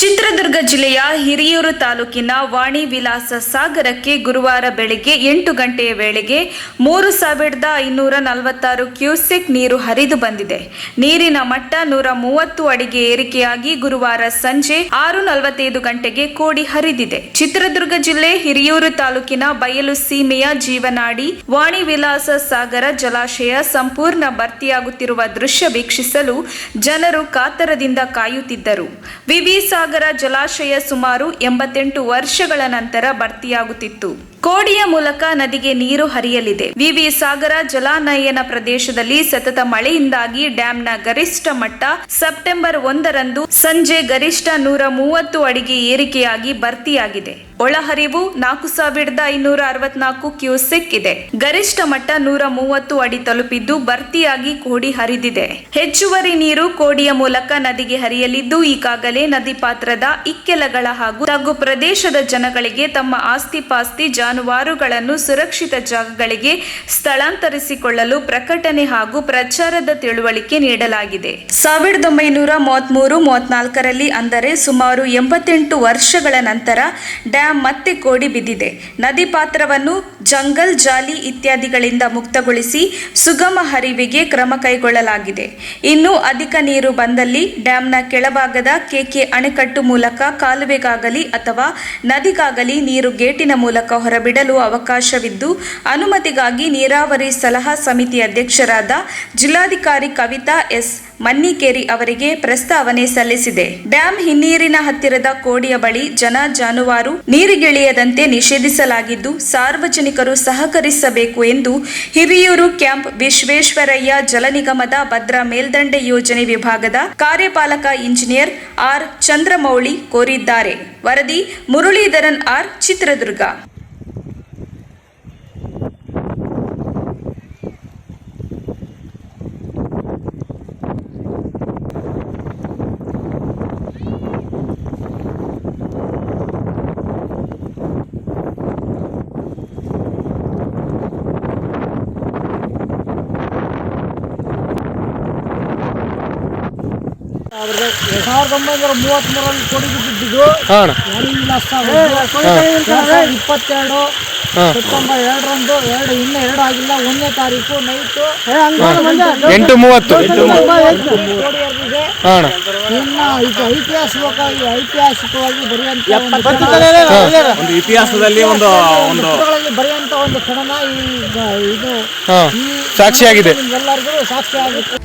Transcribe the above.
ಚಿತ್ರದುರ್ಗ ಜಿಲ್ಲೆಯ ಹಿರಿಯೂರು ತಾಲೂಕಿನ ವಾಣಿ ವಿಲಾಸ ಸಾಗರಕ್ಕೆ ಗುರುವಾರ ಬೆಳಗ್ಗೆ 8 ಗಂಟೆಯ ವೇಳೆಗೆ 3546 ಕ್ಯೂಸೆಕ್ ನೀರು ಹರಿದು ಬಂದಿದೆ. ನೀರಿನ ಮಟ್ಟ 130 ಅಡಿಗೆ ಏರಿಕೆಯಾಗಿ ಗುರುವಾರ ಸಂಜೆ 6:45 ಗಂಟೆಗೆ ಕೋಡಿ ಹರಿದಿದೆ. ಚಿತ್ರದುರ್ಗ ಜಿಲ್ಲೆ ಹಿರಿಯೂರು ತಾಲೂಕಿನ ಬಯಲು ಸೀಮೆಯ ಜೀವನಾಡಿ ವಾಣಿ ವಿಲಾಸ ಸಾಗರ ಜಲಾಶಯ ಸಂಪೂರ್ಣ ಭರ್ತಿಯಾಗುತ್ತಿರುವ ದೃಶ್ಯ ವೀಕ್ಷಿಸಲು ಜನರು ಕಾತರದಿಂದ ಕಾಯುತ್ತಿದ್ದರು. ವಿವಿ ಸಾಗರ ಜಲಾಶಯ ಸುಮಾರು 88 ವರ್ಷಗಳ ನಂತರ ಭರ್ತಿಯಾಗುತ್ತಿತ್ತು. ಕೋಡಿಯ ಮೂಲಕ ನದಿಗೆ ನೀರು ಹರಿಯಲಿದೆ. ವಿವಿ ಸಾಗರ ಜಲಾನಯನ ಪ್ರದೇಶದಲ್ಲಿ ಸತತ ಮಳೆಯಿಂದಾಗಿ ಡ್ಯಾಂನ ಗರಿಷ್ಠ ಮಟ್ಟ ಸೆಪ್ಟೆಂಬರ್ 1ರಂದು ಸಂಜೆ ಗರಿಷ್ಠ 130 ಅಡಿಗೆ ಏರಿಕೆಯಾಗಿ ಭರ್ತಿಯಾಗಿದೆ. ಒಳಹರಿವು 4564 ಕ್ಯೂಸೆಕ್ ಇದೆ. ಗರಿಷ್ಠ ಮಟ್ಟ 130 ಅಡಿ ತಲುಪಿದ್ದು ಭರ್ತಿಯಾಗಿ ಕೋಡಿ ಹರಿದಿದೆ. ಹೆಚ್ಚುವರಿ ನೀರು ಕೋಡಿಯ ಮೂಲಕ ನದಿಗೆ ಹರಿಯಲಿದ್ದು ಈಗಾಗಲೇ ನದಿ ಪಾತ್ರದ ಇಕ್ಕೆಲಗಳ ಹಾಗೂ ತಗ್ಗು ಪ್ರದೇಶದ ಜನಗಳಿಗೆ ತಮ್ಮ ಆಸ್ತಿ ಪಾಸ್ತಿ ಜಾನುವಾರುಗಳನ್ನು ಸುರಕ್ಷಿತ ಜಾಗಗಳಿಗೆ ಸ್ಥಳಾಂತರಿಸಿಕೊಳ್ಳಲು ಪ್ರಕಟಣೆ ಹಾಗೂ ಪ್ರಚಾರದ ತಿಳುವಳಿಕೆ ನೀಡಲಾಗಿದೆ. 1933-34ರಲ್ಲಿ ಅಂದರೆ ಸುಮಾರು 88 ವರ್ಷಗಳ ನಂತರ ಡ್ಯಾಂ ಮತ್ತೆ ಕೋಡಿ ಬಿದ್ದಿದೆ. ನದಿ ಪಾತ್ರವನ್ನು ಜಂಗಲ್ ಜಾಲಿ ಇತ್ಯಾದಿಗಳಿಂದ ಮುಕ್ತಗೊಳಿಸಿ ಸುಗಮ ಹರಿವಿಗೆ ಕ್ರಮ ಕೈಗೊಳ್ಳಲಾಗಿದೆ. ಇನ್ನು ಅಧಿಕ ನೀರು ಬಂದಲ್ಲಿ ಡ್ಯಾಂನ ಕೆಳಭಾಗದ ಕೆಕೆ ಅಣೆಕಟ್ಟು ಮೂಲಕ ಕಾಲುವೆಗಾಗಲಿ ಅಥವಾ ನದಿಗಾಗಲಿ ನೀರು ಗೇಟಿನ ಮೂಲಕ ಹೊರಬಿಡಲು ಅವಕಾಶವಿದ್ದು ಅನುಮತಿಗಾಗಿ ನೀರಾವರಿ ಸಲಹಾ ಸಮಿತಿ ಅಧ್ಯಕ್ಷರಾದ ಜಿಲ್ಲಾಧಿಕಾರಿ ಕವಿತಾ ಎಸ್ ಮನ್ನಿಕೇರಿ ಅವರಿಗೆ ಪ್ರಸ್ತಾವನೆ ಸಲ್ಲಿಸಿದೆ. ಡ್ಯಾಂ ಹಿನ್ನೀರಿನ ಹತ್ತಿರದ ಕೋಡಿಯ ಬಳಿ ಜನ ಜಾನುವಾರು ನೀರಿಗಿಳಿಯದಂತೆ ನಿಷೇಧಿಸಲಾಗಿದ್ದು ಸಾರ್ವಜನಿಕರು ಸಹಕರಿಸಬೇಕು ಎಂದು ಹಿರಿಯೂರು ಕ್ಯಾಂಪ್ ವಿಶ್ವೇಶ್ವರಯ್ಯ ಜಲ ನಿಗಮದ ಭದ್ರಾ ಮೇಲ್ದಂಡೆ ಯೋಜನೆ ವಿಭಾಗದ ಕಾರ್ಯಪಾಲಕ ಇಂಜಿನಿಯರ್ ಆರ್ ಚಂದ್ರಮೌಳಿ ಕೋರಿದ್ದಾರೆ. ವರದಿ ಮುರಳೀಧರನ್ ಆರ್, ಚಿತ್ರದುರ್ಗ. ಅವ್ರಿಗೆ 1933ರಲ್ಲಿ ಕೋಡಿ ಬಿದ್ದಿದ್ದು 22 ಸೆಪ್ಟೆಂಬರ್ 2ರಂದು ಇನ್ನೂ 2 ಆಗಿಲ್ಲ 1ನೇ ತಾರೀಕು ನೈಟು 8:30 ಇನ್ನು ಇದು ಐತಿಹಾಸಿಕವಾಗಿ ಬರೆಯುವಂಥ ಒಂದು ಇತಿಹಾಸದಲ್ಲಿ ಒಂದು ಬರೆಯುವಂಥ ಒಂದು ಕ್ಷಣನ ಇದು ಸಾಕ್ಷಿಯಾಗಿದೆ. ಎಲ್ಲರಿಗೂ ಸಾಕ್ಷಿಯಾಗುತ್ತೆ.